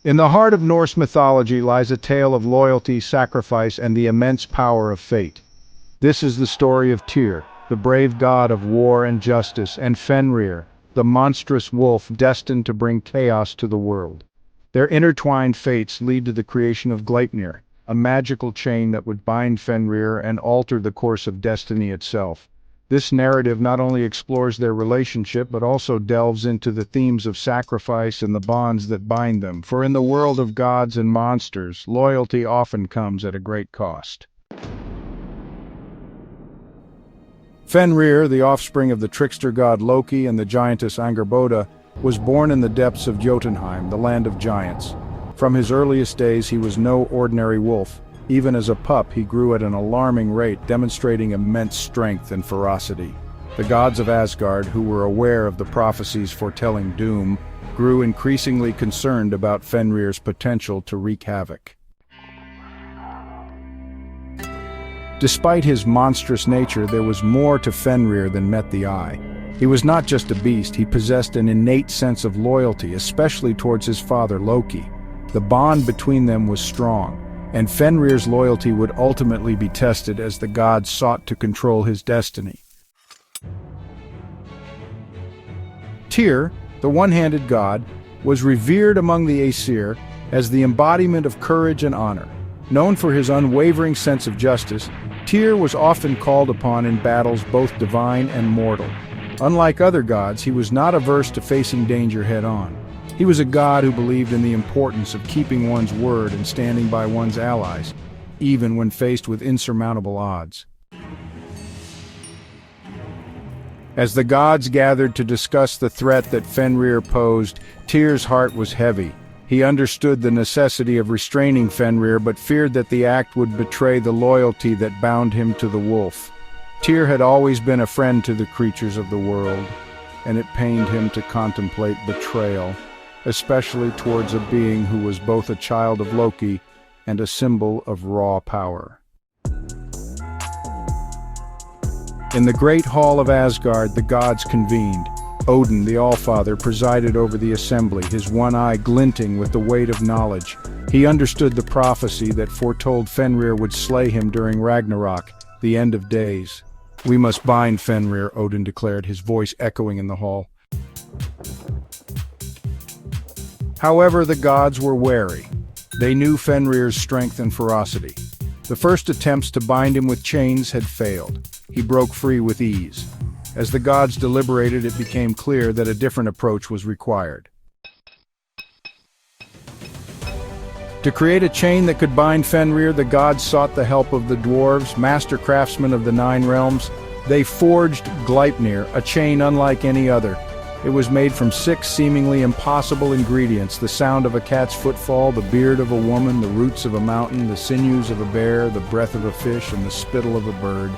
In the heart of Norse mythology lies a tale of loyalty, sacrifice, and the immense power of fate. This is the story of Tyr, the brave god of war and justice, and Fenrir, the monstrous wolf destined to bring chaos to the world. Their intertwined fates lead to the creation of Gleipnir, a magical chain that would bind Fenrir and alter the course of destiny itself. This narrative not only explores their relationship, but also delves into the themes of sacrifice and the bonds that bind them. For in the world of gods and monsters, loyalty often comes at a great cost. Fenrir, the offspring of the trickster god Loki and the giantess Angerboda, was born in the depths of Jotunheim, the land of giants. From his earliest days, he was no ordinary wolf. Even as a pup, he grew at an alarming rate, demonstrating immense strength and ferocity. The gods of Asgard, who were aware of the prophecies foretelling doom, grew increasingly concerned about Fenrir's potential to wreak havoc. Despite his monstrous nature, there was more to Fenrir than met the eye. He was not just a beast, he possessed an innate sense of loyalty, especially towards his father Loki. The bond between them was strong, and Fenrir's loyalty would ultimately be tested as the gods sought to control his destiny. Tyr, the one-handed god, was revered among the Aesir as the embodiment of courage and honor. Known for his unwavering sense of justice, Tyr was often called upon in battles both divine and mortal. Unlike other gods, he was not averse to facing danger head-on. He was a god who believed in the importance of keeping one's word and standing by one's allies, even when faced with insurmountable odds. As the gods gathered to discuss the threat that Fenrir posed, Tyr's heart was heavy. He understood the necessity of restraining Fenrir, but feared that the act would betray the loyalty that bound him to the wolf. Tyr had always been a friend to the creatures of the world, and it pained him to contemplate betrayal, especially towards a being who was both a child of Loki and a symbol of raw power. In the great hall of Asgard, the gods convened. Odin, the Allfather, presided over the assembly, his one eye glinting with the weight of knowledge. He understood the prophecy that foretold Fenrir would slay him during Ragnarok, the end of days. "We must bind Fenrir," Odin declared, his voice echoing in the hall. However, the gods were wary. They knew Fenrir's strength and ferocity. The first attempts to bind him with chains had failed. He broke free with ease. As the gods deliberated, it became clear that a different approach was required. To create a chain that could bind Fenrir, the gods sought the help of the dwarves, master craftsmen of the Nine Realms. They forged Gleipnir, a chain unlike any other. It was made from 6 seemingly impossible ingredients: the sound of a cat's footfall, the beard of a woman, the roots of a mountain, the sinews of a bear, the breath of a fish, and the spittle of a bird.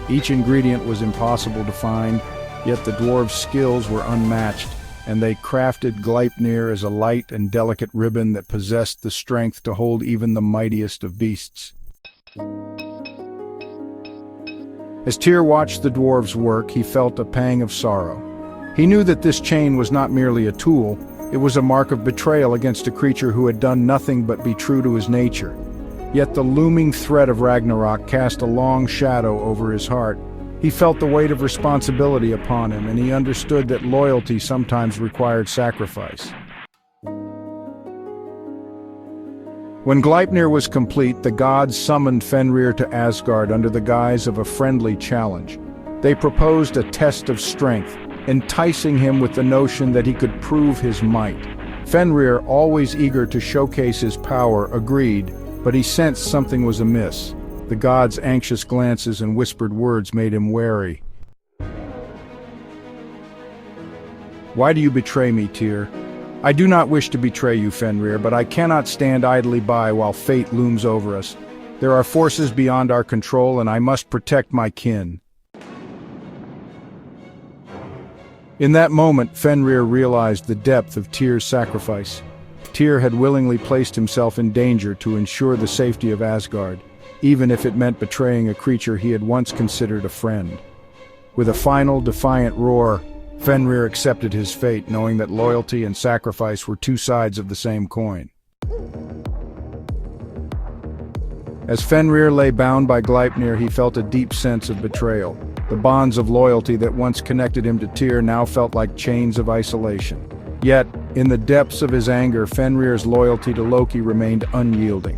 Each ingredient was impossible to find, yet the dwarves' skills were unmatched, and they crafted Gleipnir as a light and delicate ribbon that possessed the strength to hold even the mightiest of beasts. As Tyr watched the dwarves work, he felt a pang of sorrow. He knew that this chain was not merely a tool, it was a mark of betrayal against a creature who had done nothing but be true to his nature. Yet the looming threat of Ragnarok cast a long shadow over his heart. He felt the weight of responsibility upon him, and he understood that loyalty sometimes required sacrifice. When Gleipnir was complete, the gods summoned Fenrir to Asgard under the guise of a friendly challenge. They proposed a test of strength, enticing him with the notion that he could prove his might. Fenrir, always eager to showcase his power, agreed, but he sensed something was amiss. The gods' anxious glances and whispered words made him wary. "Why do you betray me, Tyr?" "I do not wish to betray you, Fenrir, but I cannot stand idly by while fate looms over us. There are forces beyond our control, and I must protect my kin." In that moment, Fenrir realized the depth of Tyr's sacrifice. Tyr had willingly placed himself in danger to ensure the safety of Asgard, even if it meant betraying a creature he had once considered a friend. With a final, defiant roar, Fenrir accepted his fate, knowing that loyalty and sacrifice were 2 sides of the same coin. As Fenrir lay bound by Gleipnir, he felt a deep sense of betrayal. The bonds of loyalty that once connected him to Tyr now felt like chains of isolation. Yet, in the depths of his anger, Fenrir's loyalty to Loki remained unyielding.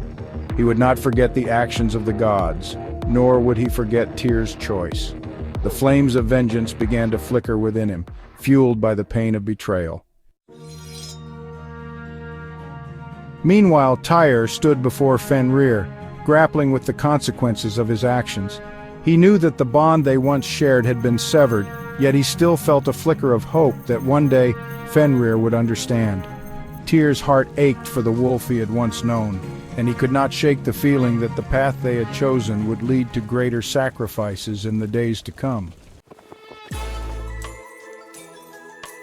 He would not forget the actions of the gods, nor would he forget Tyr's choice. The flames of vengeance began to flicker within him, fueled by the pain of betrayal. Meanwhile, Tyr stood before Fenrir, grappling with the consequences of his actions. He knew that the bond they once shared had been severed, yet he still felt a flicker of hope that one day Fenrir would understand. Tyr's heart ached for the wolf he had once known, and he could not shake the feeling that the path they had chosen would lead to greater sacrifices in the days to come.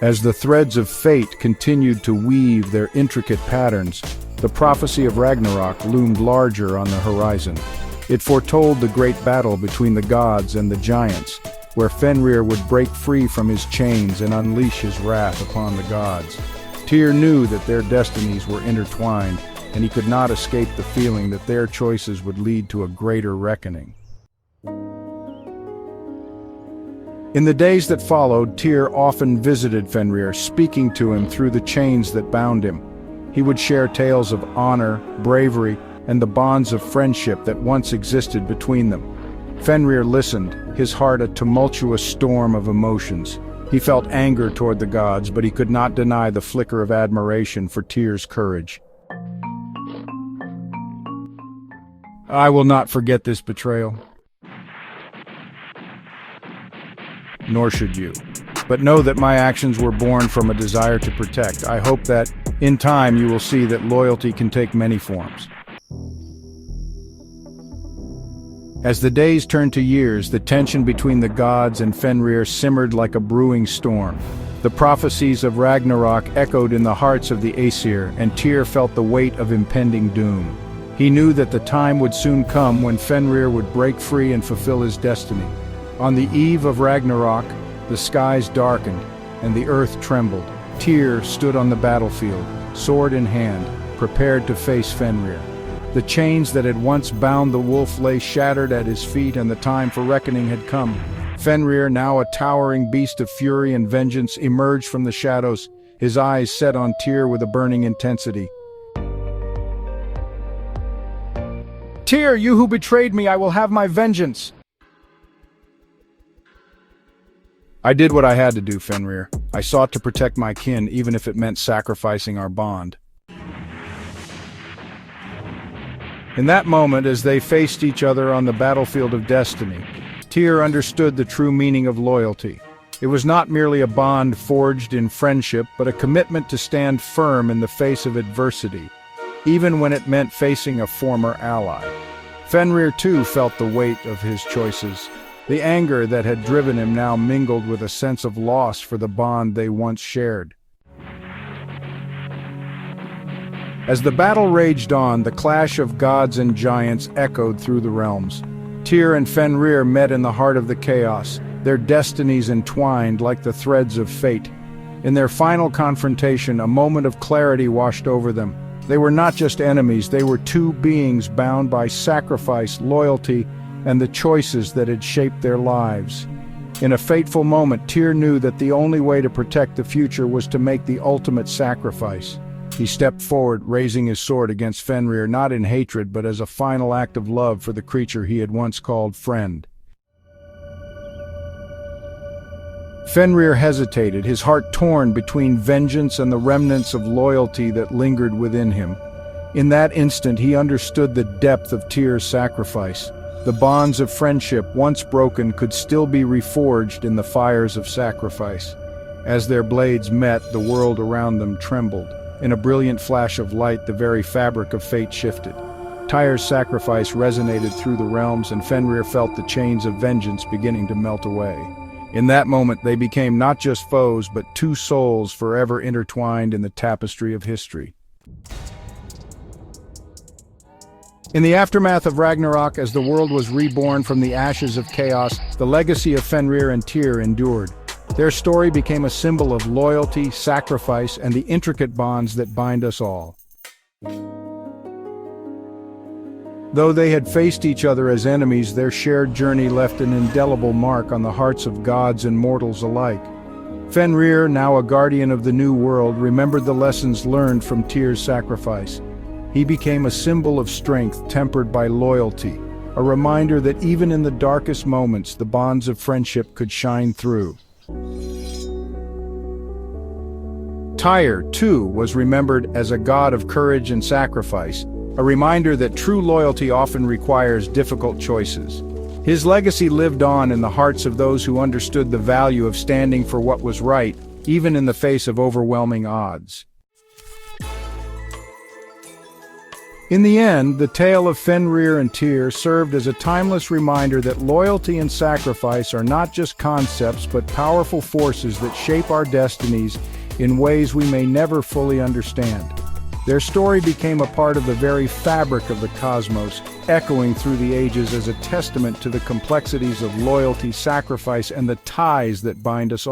As the threads of fate continued to weave their intricate patterns, the prophecy of Ragnarok loomed larger on the horizon. It foretold the great battle between the gods and the giants, where Fenrir would break free from his chains and unleash his wrath upon the gods. Tyr knew that their destinies were intertwined, and he could not escape the feeling that their choices would lead to a greater reckoning. In the days that followed, Tyr often visited Fenrir, speaking to him through the chains that bound him. He would share tales of honor, bravery, and the bonds of friendship that once existed between them. Fenrir listened, his heart a tumultuous storm of emotions. He felt anger toward the gods, but he could not deny the flicker of admiration for Tyr's courage. "I will not forget this betrayal. Nor should you. But know that my actions were born from a desire to protect. I hope that, in time, you will see that loyalty can take many forms." As the days turned to years, the tension between the gods and Fenrir simmered like a brewing storm. The prophecies of Ragnarok echoed in the hearts of the Aesir, and Tyr felt the weight of impending doom. He knew that the time would soon come when Fenrir would break free and fulfill his destiny. On the eve of Ragnarok, the skies darkened, and the earth trembled. Tyr stood on the battlefield, sword in hand, prepared to face Fenrir. The chains that had once bound the wolf lay shattered at his feet, and the time for reckoning had come. Fenrir, now a towering beast of fury and vengeance, emerged from the shadows, his eyes set on Tyr with a burning intensity. "Tyr, you who betrayed me, I will have my vengeance!" "I did what I had to do, Fenrir. I sought to protect my kin, even if it meant sacrificing our bond." In that moment, as they faced each other on the battlefield of destiny, Tyr understood the true meaning of loyalty. It was not merely a bond forged in friendship, but a commitment to stand firm in the face of adversity, even when it meant facing a former ally. Fenrir too felt the weight of his choices. The anger that had driven him now mingled with a sense of loss for the bond they once shared. As the battle raged on, the clash of gods and giants echoed through the realms. Tyr and Fenrir met in the heart of the chaos, their destinies entwined like the threads of fate. In their final confrontation, a moment of clarity washed over them. They were not just enemies, they were two beings bound by sacrifice, loyalty, and the choices that had shaped their lives. In a fateful moment, Tyr knew that the only way to protect the future was to make the ultimate sacrifice. He stepped forward, raising his sword against Fenrir, not in hatred, but as a final act of love for the creature he had once called friend. Fenrir hesitated, his heart torn between vengeance and the remnants of loyalty that lingered within him. In that instant, he understood the depth of Tyr's sacrifice. The bonds of friendship, once broken, could still be reforged in the fires of sacrifice. As their blades met, the world around them trembled. In a brilliant flash of light, the very fabric of fate shifted. Tyr's sacrifice resonated through the realms, and Fenrir felt the chains of vengeance beginning to melt away. In that moment, they became not just foes, but two souls forever intertwined in the tapestry of history. In the aftermath of Ragnarok, as the world was reborn from the ashes of chaos, the legacy of Fenrir and Tyr endured. Their story became a symbol of loyalty, sacrifice, and the intricate bonds that bind us all. Though they had faced each other as enemies, their shared journey left an indelible mark on the hearts of gods and mortals alike. Fenrir, now a guardian of the new world, remembered the lessons learned from Tyr's sacrifice. He became a symbol of strength tempered by loyalty, a reminder that even in the darkest moments, the bonds of friendship could shine through. Tyr, too, was remembered as a god of courage and sacrifice, a reminder that true loyalty often requires difficult choices. His legacy lived on in the hearts of those who understood the value of standing for what was right, even in the face of overwhelming odds. In the end, the tale of Fenrir and Tyr served as a timeless reminder that loyalty and sacrifice are not just concepts but powerful forces that shape our destinies in ways we may never fully understand. Their story became a part of the very fabric of the cosmos, echoing through the ages as a testament to the complexities of loyalty, sacrifice, and the ties that bind us all.